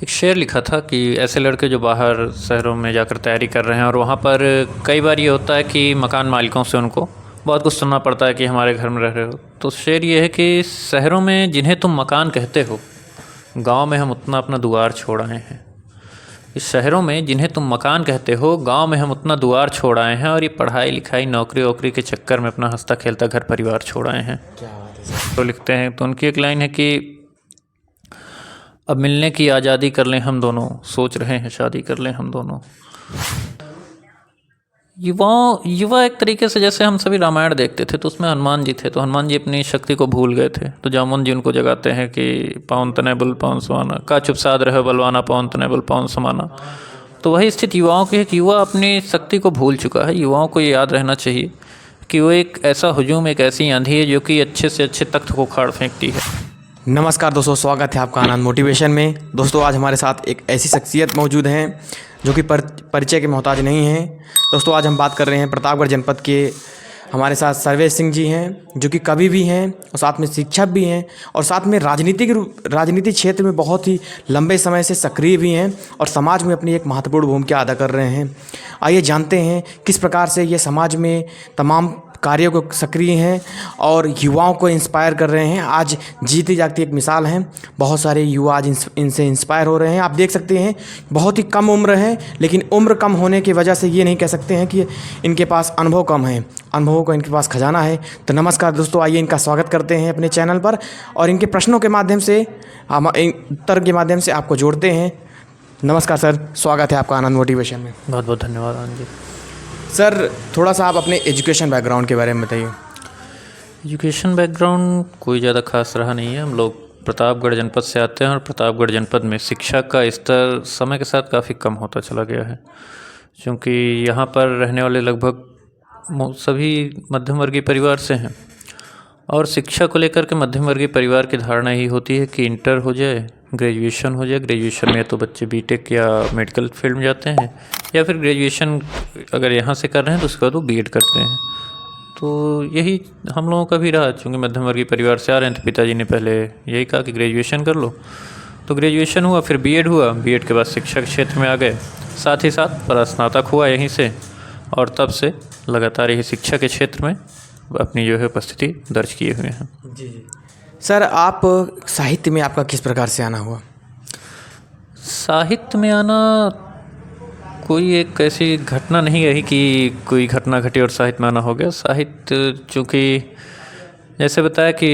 एक शेर लिखा था कि ऐसे लड़के जो बाहर शहरों में जाकर तैयारी कर रहे हैं और वहाँ पर कई बार ये होता है कि मकान मालिकों से उनको बहुत कुछ सुनना पड़ता है कि हमारे घर में रह रहे हो। तो शेर ये है कि शहरों में जिन्हें तुम मकान कहते हो, गांव में हम उतना अपना दुआर छोड़ आए हैं। इस शहरों में जिन्हें तुम मकान कहते हो, गांव में हम उतना दुआर छोड़ आए हैं और ये पढ़ाई लिखाई नौकरी वोकरी के चक्कर में अपना हंसता खेलता घर परिवार छोड़ आए हैं। क्या बात है सर। तो लिखते हैं, तो उनकी एक लाइन है कि अब मिलने की आज़ादी कर लें हम दोनों, सोच रहे हैं शादी कर लें हम दोनों। युवा एक तरीके से, जैसे हम सभी रामायण देखते थे तो उसमें हनुमान जी थे, तो हनुमान जी अपनी शक्ति को भूल गए थे, तो जामुन जी उनको जगाते हैं कि पवन तनय बल पवन समाना, का चुप साध रहे बलवाना, पवन तनय बल पवन समाना। तो वही स्थिति युवाओं की है कि युवा अपनी शक्ति को भूल चुका है। युवाओं को ये याद रहना चाहिए कि वो एक ऐसा हुजूम, एक ऐसी आंधी है जो कि अच्छे से अच्छे तख्त को उखाड़ फेंकती है। नमस्कार दोस्तों, स्वागत है आपका आनंद मोटिवेशन में। दोस्तों आज हमारे साथ एक ऐसी शख्सियत मौजूद हैं जो कि परिचय के मोहताज नहीं हैं। दोस्तों आज हम बात कर रहे हैं प्रतापगढ़ जनपद के। हमारे साथ सर्वेश सिंह जी हैं जो कि कवि भी हैं और साथ में शिक्षक भी हैं और साथ में राजनीति क्षेत्र में बहुत ही लंबे समय से सक्रिय भी हैं और समाज में अपनी एक महत्वपूर्ण भूमिका अदा कर रहे हैं। आइए जानते हैं किस प्रकार से ये समाज में तमाम कार्यों को सक्रिय हैं और युवाओं को इंस्पायर कर रहे हैं। आज जीती जागती एक मिसाल हैं, बहुत सारे युवा आज इनसे इंस्पायर हो रहे हैं। आप देख सकते हैं बहुत ही कम उम्र है, लेकिन उम्र कम होने की वजह से ये नहीं कह सकते हैं कि इनके पास अनुभव कम है, अनुभवों का इनके पास खजाना है। तो नमस्कार दोस्तों, आइए इनका स्वागत करते हैं अपने चैनल पर और इनके प्रश्नों के माध्यम से, हम उत्तर के माध्यम से आपको जोड़ते हैं। नमस्कार सर, स्वागत है आपका आनंद मोटिवेशन में। बहुत बहुत धन्यवाद आनंद जी। सर थोड़ा सा आप अपने एजुकेशन बैकग्राउंड के बारे में बताइए। एजुकेशन बैकग्राउंड कोई ज़्यादा खास रहा नहीं है। हम लोग प्रतापगढ़ जनपद से आते हैं और प्रतापगढ़ जनपद में शिक्षा का स्तर समय के साथ काफ़ी कम होता चला गया है, क्योंकि यहाँ पर रहने वाले लगभग सभी मध्यम वर्गीय परिवार से हैं और शिक्षा को लेकर के मध्यम वर्गीय परिवार की धारणा यही होती है कि इंटर हो जाए, ग्रेजुएशन हो जाए, ग्रेजुएशन में तो बच्चे बीटेक या मेडिकल फील्ड में जाते हैं या फिर ग्रेजुएशन अगर यहाँ से कर रहे हैं तो उसके बाद वो बीएड करते हैं। तो यही हम लोगों का भी रहा, चूँकि मध्यम वर्गीय परिवार से आ रहे हैं तो पिताजी ने पहले यही कहा कि ग्रेजुएशन कर लो। तो ग्रेजुएशन हुआ, फिर बीएड हुआ, बीएड के बाद शिक्षा के क्षेत्र में आ गए, साथ ही साथ परास्नातक हुआ यहीं से और तब से लगातार यही शिक्षा के क्षेत्र में अपनी जो है उपस्थिति दर्ज किए हुए हैं। जी। सर आप साहित्य में आपका किस प्रकार से आना हुआ? साहित्य में आना कोई एक ऐसी घटना नहीं रही कि कोई घटना घटी और साहित्य में आना हो गया। साहित्य चूँकि जैसे बताया कि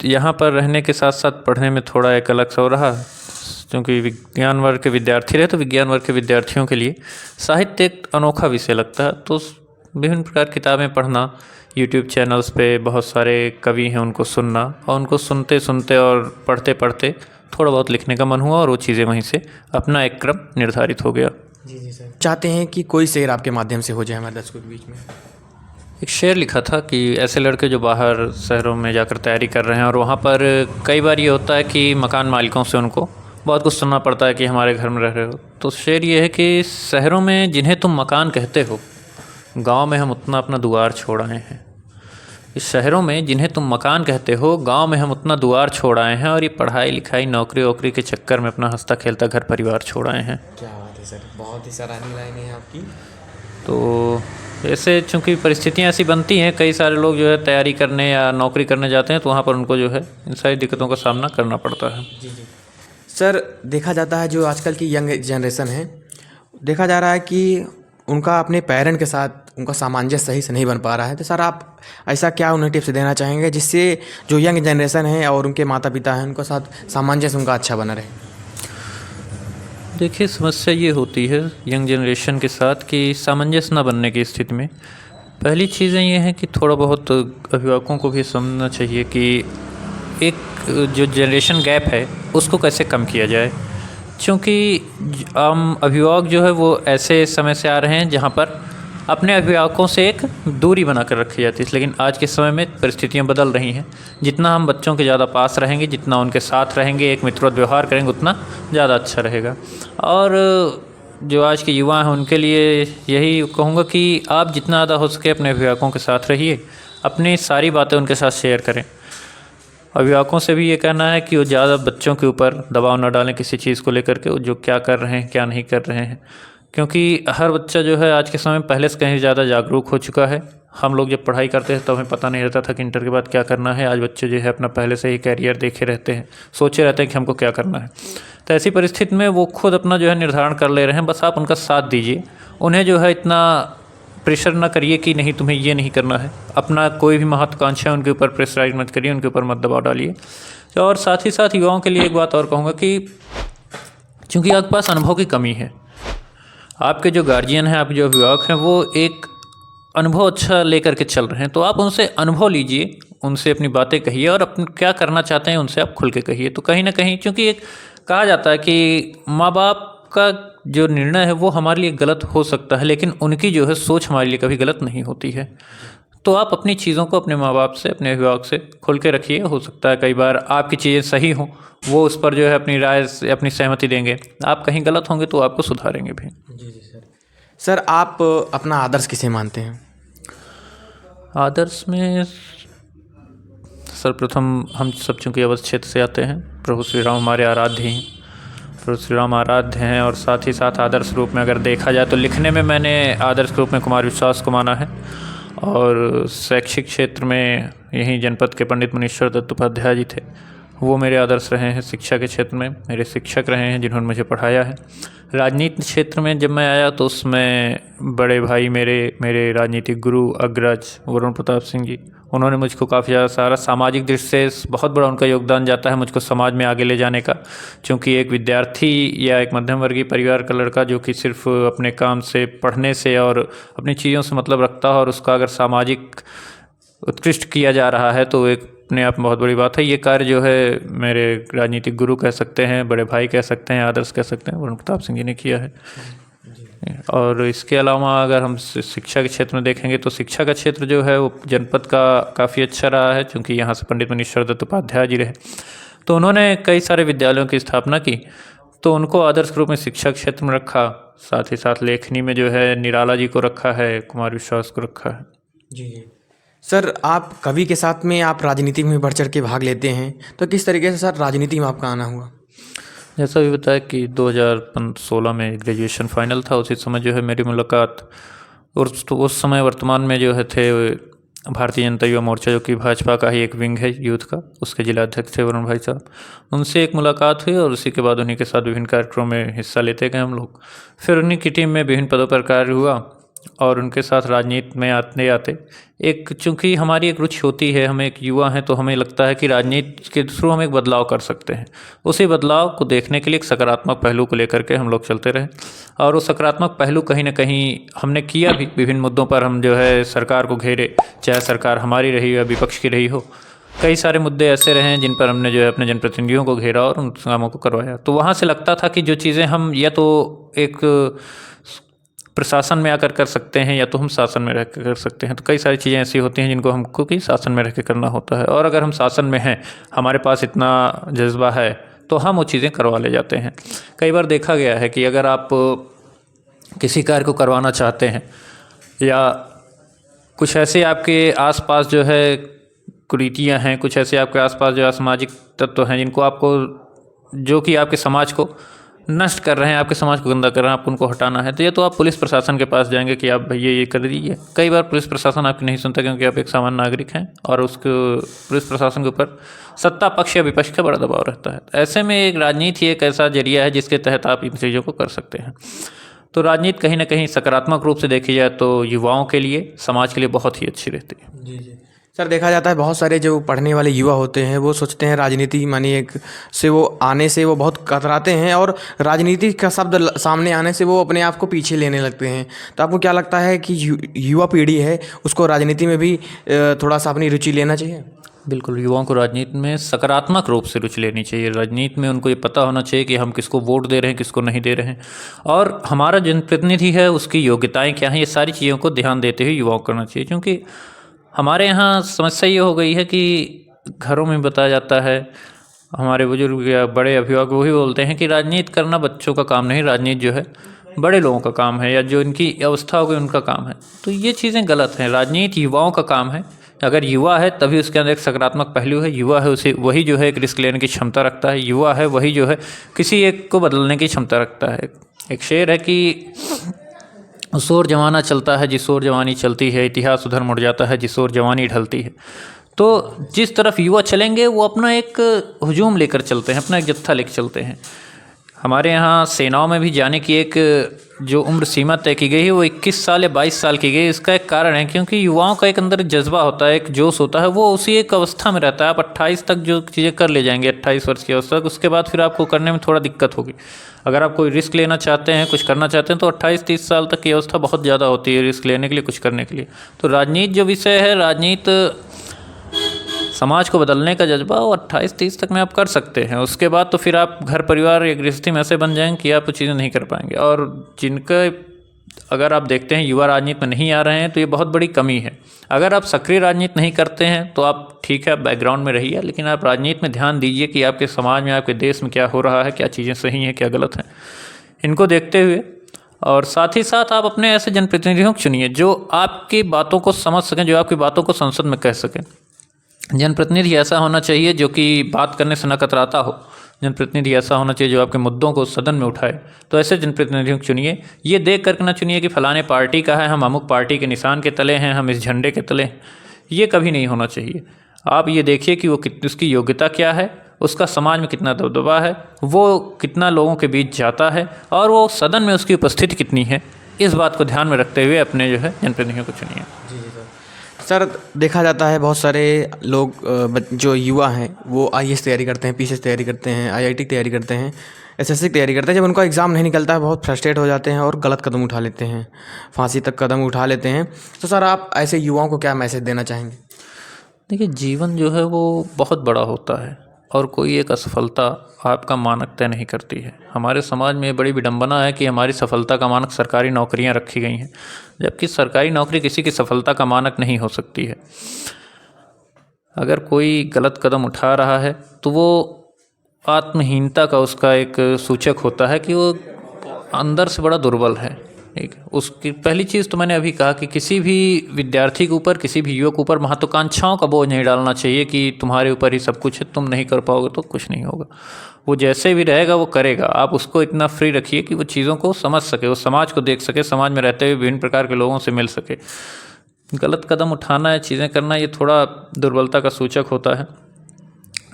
यहाँ पर रहने के साथ साथ पढ़ने में थोड़ा एक अलग सा हो रहा, क्योंकि विज्ञान वर्ग के विद्यार्थी रहे तो विज्ञान वर्ग के विद्यार्थियों के लिए साहित्य एक अनोखा विषय लगता है। तो विभिन्न प्रकार की किताबें पढ़ना, यूट्यूब चैनल्स पे बहुत सारे कवि हैं उनको सुनना और उनको सुनते सुनते और पढ़ते पढ़ते थोड़ा बहुत लिखने का मन हुआ और वो चीज़ें वहीं से अपना एक क्रम निर्धारित हो गया। जी सर। चाहते हैं कि कोई शेर आपके माध्यम से हो जाए हमारे दर्शकों के बीच में। एक शेर लिखा था कि ऐसे लड़के जो बाहर शहरों में जाकर तैयारी कर रहे हैं और वहाँ पर कई बार ये होता है कि मकान मालिकों से उनको बहुत कुछ सुनना पड़ता है कि हमारे घर में रह रहे हो। तो शेर ये है कि शहरों में जिन्हें तुम मकान कहते हो, गांव में हम उतना अपना दुआर छोड़ आए हैं। इस शहरों में जिन्हें तुम मकान कहते हो, गांव में हम उतना दुआर छोड़ आए हैं और ये पढ़ाई लिखाई नौकरी वोकरी के चक्कर में अपना हंसता खेलता घर परिवार छोड़ आए हैं। क्या बात है सर, बहुत ही सराहनीय लाइनें हैं आपकी। तो ऐसे चूँकि परिस्थितियाँ ऐसी बनती हैं, कई सारे लोग जो है तैयारी करने या नौकरी करने जाते हैं तो वहाँ पर उनको जो है इन सारी दिक्कतों का सामना करना पड़ता है। जी। सर देखा जाता है जो आजकल की यंग जनरेशन है, देखा जा रहा है कि उनका अपने पेरेंट के साथ उनका सामंजस्य सही से नहीं बन पा रहा है। तो सर आप ऐसा क्या उन्हें टिप्स देना चाहेंगे जिससे जो यंग जनरेशन है और उनके माता पिता हैं उनके साथ सामंजस्य उनका अच्छा बना रहे? देखिए, समस्या ये होती है यंग जनरेशन के साथ कि सामंजस्य न बनने की स्थिति में पहली चीज़ें ये हैं कि थोड़ा बहुत अभिभावकों को भी समझना चाहिए कि एक जो जनरेशन गैप है उसको कैसे कम किया जाए। क्योंकि आम अभिभावक जो है वो ऐसे समय से आ रहे हैं जहाँ पर अपने अभिभावकों से एक दूरी बना कर रखी जाती है, लेकिन आज के समय में परिस्थितियाँ बदल रही हैं। जितना हम बच्चों के ज़्यादा पास रहेंगे, जितना उनके साथ रहेंगे, एक मित्रवत व्यवहार करेंगे, उतना ज़्यादा अच्छा रहेगा। और जो आज के युवा हैं उनके लिए यही कहूँगा कि आप जितना ज़्यादा हो सके अपने अभिभावकों के साथ रहिए, अपनी सारी बातें उनके साथ शेयर करें। अभिभावकों से भी ये कहना है कि वो ज़्यादा बच्चों के ऊपर दबाव न डालें किसी चीज़ को लेकर के, वो जो क्या कर रहे हैं क्या नहीं कर रहे हैं, क्योंकि हर बच्चा जो है आज के समय में पहले से कहीं ज़्यादा जागरूक हो चुका है। हम लोग जब पढ़ाई करते थे तो हमें पता नहीं रहता था कि इंटर के बाद क्या करना है। आज बच्चे जो है अपना पहले से ही कैरियर देखे रहते हैं, सोचे रहते हैं कि हमको क्या करना है। तो ऐसी परिस्थिति में वो खुद अपना जो है निर्धारण कर ले रहे हैं, बस आप उनका साथ दीजिए। उन्हें जो है इतना प्रेशर ना करिए कि नहीं तुम्हें ये नहीं करना है। अपना कोई भी महत्वाकांक्षा है उनके ऊपर प्रेशराइज मत करिए, उनके ऊपर मत दबाव डालिए। और साथ ही साथ युवाओं के लिए एक बात और कहूँगा कि चूँकि आपके पास अनुभव की कमी है, आपके जो गार्जियन हैं, आपके जो अभिभावक हैं, वो एक अनुभव अच्छा लेकर के चल रहे हैं, तो आप उनसे अनुभव लीजिए, उनसे अपनी बातें कहिए और अपन क्या करना चाहते हैं उनसे आप खुल के कहिए। तो कहीं ना कहीं, चूँकि एक कहा जाता है कि माँ बाप का जो निर्णय है वो हमारे लिए गलत हो सकता है, लेकिन उनकी जो है सोच हमारे लिए कभी गलत नहीं होती है। तो आप अपनी चीज़ों को अपने माँ बाप से, अपने अभिभावक से खुल के रखिए। हो सकता है कई बार आपकी चीज़ें सही हों, वो उस पर जो है अपनी राय से अपनी सहमति देंगे, आप कहीं गलत होंगे तो आपको सुधारेंगे भी। जी सर। सर, आप अपना आदर्श किसे मानते हैं? आदर्श में सर्वप्रथम हम सब चूँकि अवध क्षेत्र से आते हैं, प्रभु श्री राम हमारे आराध्य हैं, प्रभु श्री राम आराध्य हैं। और साथ ही साथ आदर्श रूप में अगर देखा जाए तो लिखने में मैंने आदर्श रूप में कुमार विश्वास को माना है, और शैक्षिक क्षेत्र में यहीं जनपद के पंडित मुनीश्वर दत्त उपाध्याय जी थे, वो मेरे आदर्श रहे हैं। शिक्षा के क्षेत्र में मेरे शिक्षक रहे हैं जिन्होंने मुझे पढ़ाया है। राजनीति क्षेत्र में जब मैं आया तो उसमें बड़े भाई मेरे राजनीतिक गुरु अग्रज वरुण प्रताप सिंह जी, उन्होंने मुझको काफ़ी ज़्यादा सारा सामाजिक दृष्टि से बहुत बड़ा उनका योगदान जाता है मुझको समाज में आगे ले जाने का। क्योंकि एक विद्यार्थी या एक मध्यम वर्गीय परिवार का लड़का जो कि सिर्फ अपने काम से, पढ़ने से और अपनी चीज़ों से मतलब रखता है, और उसका अगर सामाजिक उत्कृष्ट किया जा रहा है तो एक अपने आप में बहुत बड़ी बात है। ये कार्य जो है मेरे राजनीतिक गुरु कह सकते हैं, बड़े भाई कह सकते हैं, आदर्श कह सकते हैं, वरुण प्रताप सिंह जी ने किया है। और इसके अलावा अगर हम शिक्षा के क्षेत्र में देखेंगे तो शिक्षा का क्षेत्र जो है वो जनपद का काफ़ी अच्छा रहा है, क्योंकि यहाँ से पंडित मुनीश्वर दत्त उपाध्याय जी रहे, तो उन्होंने कई सारे विद्यालयों की स्थापना की, तो उनको आदर्श रूप में शिक्षा क्षेत्र में रखा। साथ ही साथ लेखनी में जो है निराला जी को रखा है, कुमार विश्वास को रखा है। जी। सर, आप कवि के साथ में आप राजनीति में बढ़ चढ़ के भाग लेते हैं, तो किस तरीके से सर राजनीति में आपका आना हुआ? जैसा भी बताया कि 2016 में ग्रेजुएशन फाइनल था, उसी समय जो है मेरी मुलाकात, और उस समय वर्तमान में जो है थे भारतीय जनता युवा मोर्चा, जो कि भाजपा का ही एक विंग है यूथ का, उसके जिलाध्यक्ष थे वरुण भाई साहब, उनसे एक मुलाकात हुई और उसी के बाद उन्हीं के साथ विभिन्न कार्यक्रमों में हिस्सा लेते गए हम लोग। फिर उन्हीं की टीम में विभिन्न पदों पर कार्य हुआ और उनके साथ राजनीति में आते आते एक, चूँकि हमारी एक रुचि होती है, हम एक युवा हैं, तो हमें लगता है कि राजनीति के थ्रू हम एक बदलाव कर सकते हैं। उसी बदलाव को देखने के लिए एक सकारात्मक पहलू को लेकर के हम लोग चलते रहे, और वो सकारात्मक पहलू कहीं ना कहीं हमने किया भी। विभिन्न मुद्दों पर हम जो है सरकार को घेरे, चाहे सरकार हमारी रही हो या विपक्ष की रही हो, कई सारे मुद्दे ऐसे रहे हैं जिन पर हमने जो है अपने जनप्रतिनिधियों को घेरा और उन कामों को करवाया। तो वहाँ से लगता था कि जो चीज़ें हम या तो एक प्रशासन में आकर कर सकते हैं या तो हम शासन में रह कर कर सकते हैं। तो कई सारी चीज़ें ऐसी होती हैं जिनको हमको कि शासन में रह के करना होता है, और अगर हम शासन में हैं, हमारे पास इतना जज्बा है, तो हम वो चीज़ें करवा ले जाते हैं। कई बार देखा गया है कि अगर आप किसी कार्य को करवाना चाहते हैं या कुछ ऐसे आपके आसपास जो है कुरीतियाँ हैं, कुछ ऐसे आपके आसपास जो असामाजिक तत्व हैं जिनको आपको, जो कि आपके समाज को नष्ट कर रहे हैं, आपके समाज को गंदा कर रहे हैं, आपको उनको हटाना है, तो ये तो आप पुलिस प्रशासन के पास जाएंगे कि आप भैया ये कर दीजिए। कई बार पुलिस प्रशासन आपकी नहीं सुनता, क्योंकि आप एक सामान्य नागरिक हैं और उसको पुलिस प्रशासन के ऊपर सत्ता पक्ष या विपक्ष का बड़ा दबाव रहता है। ऐसे में एक राजनीति एक ऐसा जरिया है जिसके तहत आप इन चीज़ों को कर सकते हैं। तो राजनीति कहीं ना कहीं सकारात्मक रूप से देखी जाए तो युवाओं के लिए, समाज के लिए बहुत ही अच्छी रहती है। जी। सर, देखा जाता है बहुत सारे जो पढ़ने वाले युवा होते हैं वो सोचते हैं राजनीति मानी एक से वो आने से वो बहुत कतराते हैं, और राजनीति का शब्द सामने आने से वो अपने आप को पीछे लेने लगते हैं। तो आपको क्या लगता है कि युवा पीढ़ी है उसको राजनीति में भी थोड़ा सा अपनी रुचि लेना चाहिए? बिल्कुल, युवाओं को राजनीति में सकारात्मक रूप से रुचि लेनी चाहिए। राजनीति में उनको ये पता होना चाहिए कि हम किसको वोट दे रहे हैं, किसको नहीं दे रहे हैं, और हमारा जनप्रतिनिधि है उसकी योग्यताएं क्या हैं, ये सारी चीज़ों को ध्यान देते हुए युवाओं को करना चाहिए। क्योंकि हमारे यहाँ समस्या ये हो गई है कि घरों में बताया जाता है, हमारे बुजुर्ग या बड़े अभिभावक वही बोलते हैं कि राजनीति करना बच्चों का काम नहीं, राजनीति जो है बड़े लोगों का काम है, या जो इनकी अवस्था हो गई उनका काम है। तो ये चीज़ें गलत हैं। राजनीति युवाओं का काम है, अगर युवा है तभी उसके अंदर एक सकारात्मक पहलू है। युवा है उसे वही जो है एक रिस्क लेने की क्षमता रखता है। युवा है वही जो है किसी एक को बदलने की क्षमता रखता है। एक शेर है कि उस ओर जमाना चलता है जिस ओर जवानी चलती है, इतिहास उधर मुड़ जाता है जिस ओर जवानी ढलती है। तो जिस तरफ युवा चलेंगे वो अपना एक हुजूम लेकर चलते हैं, अपना एक जत्था लेकर चलते हैं। हमारे यहाँ सेनाओं में भी जाने की एक जो उम्र सीमा तय की गई है वो 21 साल या 22 साल की गई। इसका एक कारण है क्योंकि युवाओं का एक अंदर जज्बा होता है, एक जोश होता है, वो उसी एक अवस्था में रहता है। आप 28 तक जो चीज़ें कर ले जाएंगे, 28 वर्ष की अवस्था तक, उसके बाद फिर आपको करने में थोड़ा दिक्कत होगी। अगर आप कोई रिस्क लेना चाहते हैं, कुछ करना चाहते हैं, तो 28-30 साल तक की अवस्था बहुत ज़्यादा होती है रिस्क लेने के लिए, कुछ करने के लिए। तो राजनीति जो विषय है, राजनीति समाज को बदलने का जज्बा वो 28-30 तक में आप कर सकते हैं। उसके बाद तो फिर आप घर परिवार या गृहस्थी में ऐसे बन जाएंगे कि आप चीज़ें नहीं कर पाएंगे। और जिनका अगर आप देखते हैं युवा राजनीति में नहीं आ रहे हैं तो ये बहुत बड़ी कमी है। अगर आप सक्रिय राजनीति नहीं करते हैं तो आप ठीक है, आप बैकग्राउंड में रहिए, लेकिन आप राजनीति में ध्यान दीजिए कि आपके समाज में, आपके देश में क्या हो रहा है, क्या चीज़ें सही हैं, क्या गलत हैं। इनको देखते हुए और साथ ही साथ आप अपने ऐसे जनप्रतिनिधियों को चुनिए जो आपकी बातों को समझ सकें, जो आपकी बातों को संसद में कह सकें। जनप्रतिनिधि ऐसा होना चाहिए जो कि बात करने से न कतराता हो। जनप्रतिनिधि ऐसा होना चाहिए जो आपके मुद्दों को सदन में उठाए। तो ऐसे जनप्रतिनिधियों को चुनिए। ये देख करके ना चुनिए कि फलाने पार्टी का है, हम अमुक पार्टी के निशान के तले हैं, हम इस झंडे के तले हैं। ये कभी नहीं होना चाहिए। आप ये देखिए कि वो उसकी योग्यता क्या है, उसका समाज में कितना दबदबा है, वो कितना लोगों के बीच जाता है और वो सदन में उसकी उपस्थिति कितनी है। इस बात को ध्यान में रखते हुए अपने जो है जनप्रतिनिधियों को चुनिए। सर, देखा जाता है बहुत सारे लोग जो युवा हैं वो IAS तैयारी करते हैं, PCS तैयारी करते हैं, IIT तैयारी करते हैं, SSC तैयारी करते हैं। जब उनका एग्ज़ाम नहीं निकलता है बहुत फ्रस्ट्रेट हो जाते हैं और गलत कदम उठा लेते हैं, फांसी तक कदम उठा लेते हैं। तो सर, आप ऐसे युवाओं को क्या मैसेज देना चाहेंगे? देखिए, जीवन जो है वो बहुत बड़ा होता है और कोई एक असफलता आपका मानक तय नहीं करती है। हमारे समाज में बड़ी विडंबना है कि हमारी सफलता का मानक सरकारी नौकरियां रखी गई हैं, जबकि सरकारी नौकरी किसी की सफलता का मानक नहीं हो सकती है। अगर कोई गलत कदम उठा रहा है तो वो आत्महीनता का उसका एक सूचक होता है कि वो अंदर से बड़ा दुर्बल है। ठीक, उसकी पहली चीज़ तो मैंने अभी कहा कि किसी भी विद्यार्थी के ऊपर, किसी भी युवक के ऊपर महत्वाकांक्षाओं का बोझ नहीं डालना चाहिए कि तुम्हारे ऊपर ही सब कुछ है, तुम नहीं कर पाओगे तो कुछ नहीं होगा। वो जैसे भी रहेगा वो करेगा। आप उसको इतना फ्री रखिए कि वो चीज़ों को समझ सके, वो समाज को देख सके, समाज में रहते हुए विभिन्न प्रकार के लोगों से मिल सके। गलत कदम उठाना या चीज़ें करना ये थोड़ा दुर्बलता का सूचक होता है।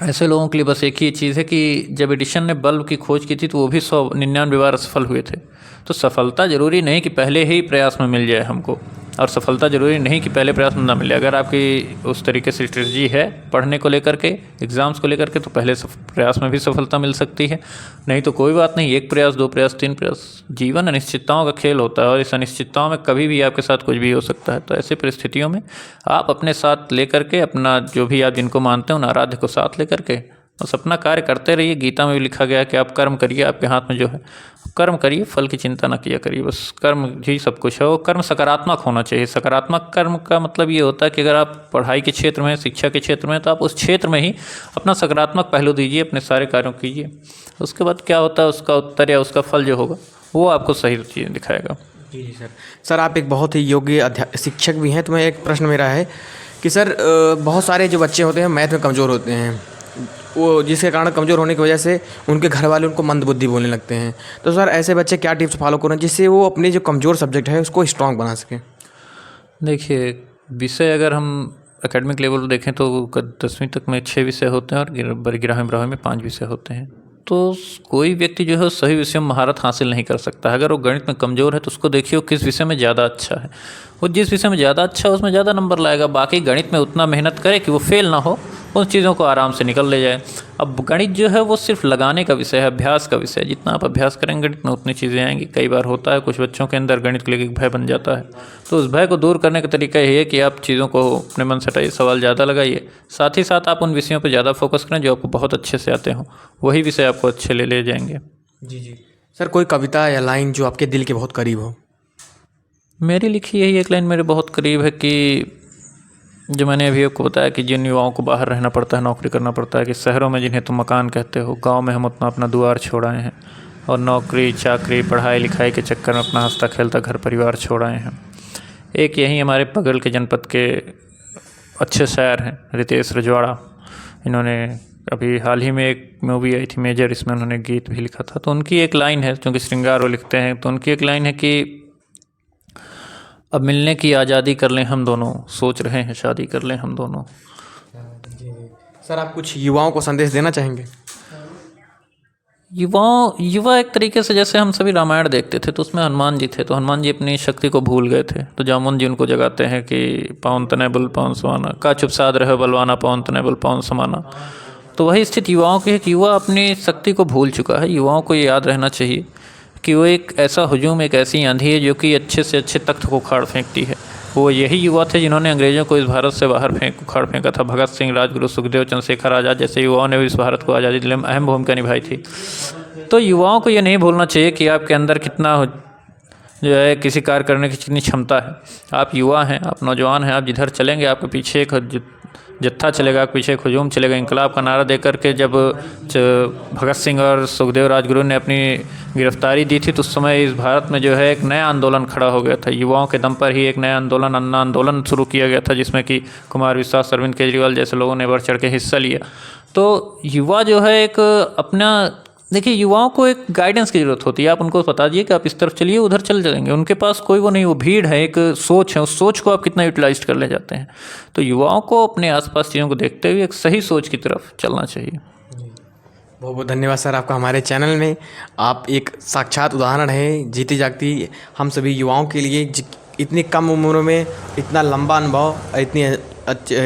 ऐसे लोगों के लिए बस एक ही चीज़ है कि जब एडिशन ने बल्ब की खोज की थी तो वो भी 199 बार असफल हुए थे। तो सफलता ज़रूरी नहीं कि पहले ही प्रयास में मिल जाए हमको, और सफलता ज़रूरी नहीं कि पहले प्रयास में ना मिले। अगर आपकी उस तरीके से स्ट्रेटजी है पढ़ने को लेकर के, एग्ज़ाम्स को लेकर के, तो पहले प्रयास में भी सफलता मिल सकती है। नहीं तो कोई बात नहीं, 1 प्रयास, 2 प्रयास, 3 प्रयास। जीवन अनिश्चितताओं का खेल होता है और इस अनिश्चितताओं में कभी भी आपके साथ कुछ भी हो सकता है। तो ऐसी परिस्थितियों में आप अपने साथ लेकर के, अपना जो भी आप जिनको मानते हैं उन आराध्य को साथ लेकर के बस अपना कार्य करते रहिए। गीता में भी लिखा गया है कि आप कर्म करिए, आपके हाथ में जो है कर्म करिए, फल की चिंता न किया करिए। बस कर्म ही सब कुछ है। वो कर्म सकारात्मक होना चाहिए। सकारात्मक कर्म का मतलब ये होता है कि अगर आप पढ़ाई के क्षेत्र में, शिक्षा के क्षेत्र में, तो आप उस क्षेत्र में ही अपना सकारात्मक पहलू दीजिए, अपने सारे कार्यों कीजिए। उसके बाद क्या होता है, उसका उत्तर या उसका फल जो होगा वो आपको सही चीज़ दिखाएगा। जी सर। सर, आप एक बहुत ही योग्य शिक्षक भी हैं। तो मैं एक प्रश्न मेरा है कि सर, बहुत सारे जो बच्चे होते हैं मैथ में कमज़ोर होते हैं, वो जिसके कारण कमज़ोर होने की वजह से उनके घर वाले उनको मंदबुद्धि बोलने लगते हैं। तो सर, ऐसे बच्चे क्या टिप्स फॉलो करें जिससे वो अपनी जो कमज़ोर सब्जेक्ट है उसको स्ट्रॉन्ग बना सकें? देखिए, विषय अगर हम एकेडमिक लेवल पर देखें तो 10वीं तक में 6 विषय होते हैं और 11वीं 12वीं में 5 विषय होते हैं। तो कोई व्यक्ति जो है सही विषय में महारत हासिल नहीं कर सकता। अगर वो गणित में कमज़ोर है तो उसको देखिए वो किस विषय में ज़्यादा अच्छा है। वो जिस विषय में ज़्यादा अच्छा है उसमें ज़्यादा नंबर लाएगा। बाकी गणित में उतना मेहनत करे कि वो फेल ना हो, उन चीज़ों को आराम से निकल ले जाए। अब गणित जो है वो सिर्फ लगाने का विषय है, अभ्यास का विषय है। जितना आप अभ्यास करेंगे गणित में उतनी चीज़ें आएंगी। कई बार होता है कुछ बच्चों के अंदर गणित को लेकर भय बन जाता है, तो उस भय को दूर करने का तरीका यही है कि आप चीज़ों को अपने मन से हटाइए, सवाल ज़्यादा लगाइए। साथ ही साथ आप उन विषयों पर ज़्यादा फोकस करें जो आपको बहुत अच्छे से आते हों, वही विषय आपको अच्छे ले जाएंगे। जी। सर, कोई कविता या लाइन जो आपके दिल के बहुत करीब हो? मेरी लिखी यही एक लाइन मेरे बहुत करीब है कि जो मैंने अभी आपको बताया कि जिन युवाओं को बाहर रहना पड़ता है, नौकरी करना पड़ता है, कि शहरों में जिन्हें तुम मकान कहते हो, गांव में हम उतना अपना द्वार छोड़ आए हैं और नौकरी चाकरी पढ़ाई लिखाई के चक्कर में अपना हंसता खेलता घर परिवार छोड़ आए हैं। एक यही हमारे बगल के जनपद के अच्छे शायर हैं रितेश रजवाड़ा। इन्होंने अभी हाल ही में एक मूवी आई थी मेजर, इसमें उन्होंने गीत भी लिखा था। तो उनकी एक लाइन है, क्योंकि श्रृंगार वो लिखते हैं, तो उनकी एक लाइन है कि अब मिलने की आज़ादी कर लें हम दोनों, सोच रहे हैं शादी कर लें हम दोनों। सर आप कुछ युवाओं को संदेश देना चाहेंगे? युवा एक तरीके से, जैसे हम सभी रामायण देखते थे तो उसमें हनुमान जी थे, तो हनुमान जी अपनी शक्ति को भूल गए थे, तो जामुन जी उनको जगाते हैं कि पवन तनय बल पवन समाना, का चुप साध रहे बलवाना, पवन तनय बल पवन समाना। तो वही स्थिति युवाओं की है कि युवा अपनी शक्ति को भूल चुका है। युवाओं को ये याद रहना चाहिए कि वो एक ऐसा हुजूम, एक ऐसी आंधी है जो कि अच्छे से अच्छे तख्त को उखाड़ फेंकती है। वो यही युवा थे जिन्होंने अंग्रेजों को इस भारत से बाहर उखाड़ फेंका था। भगत सिंह, राजगुरु, सुखदेव, चंद्रशेखर आज़ाद जैसे युवाओं ने भी इस भारत को आज़ादी दिलाने में अहम भूमिका निभाई थी। तो युवाओं को ये नहीं भूलना चाहिए कि आपके अंदर कितना जो है किसी कार्य करने की कितनी क्षमता है। आप युवा हैं, आप नौजवान हैं, आप जिधर चलेंगे आपके पीछे एक जत्था चलेगा, आपके पीछे एक हुजूम चलेगा। इंकलाब का नारा देकर के जब भगत सिंह और सुखदेव राजगुरु ने अपनी गिरफ्तारी दी थी तो उस समय इस भारत में जो है एक नया आंदोलन खड़ा हो गया था। युवाओं के दम पर ही एक नया आंदोलन, अन्ना आंदोलन शुरू किया गया था, जिसमें कि कुमार विश्वास, अरविंद केजरीवाल जैसे लोगों ने बढ़ चढ़ के हिस्सा लिया। तो युवा जो है एक अपना, देखिए युवाओं को एक गाइडेंस की ज़रूरत होती है। आप उनको बता दीजिए कि आप इस तरफ चलिए, उधर चल जाएंगे। उनके पास कोई वो नहीं, वो भीड़ है, एक सोच है, उस सोच को आप कितना यूटिलाइज कर ले जाते हैं। तो युवाओं को अपने आसपास चीज़ों को देखते हुए एक सही सोच की तरफ चलना चाहिए। बहुत बहुत धन्यवाद सर आपका हमारे चैनल में। आप एक साक्षात उदाहरण है जीती जागती हम सभी युवाओं के लिए। इतनी कम उम्र में इतना लंबा अनुभव, इतनी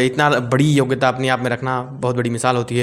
इतना बड़ी योग्यता अपने आप में रखना बहुत बड़ी मिसाल होती है।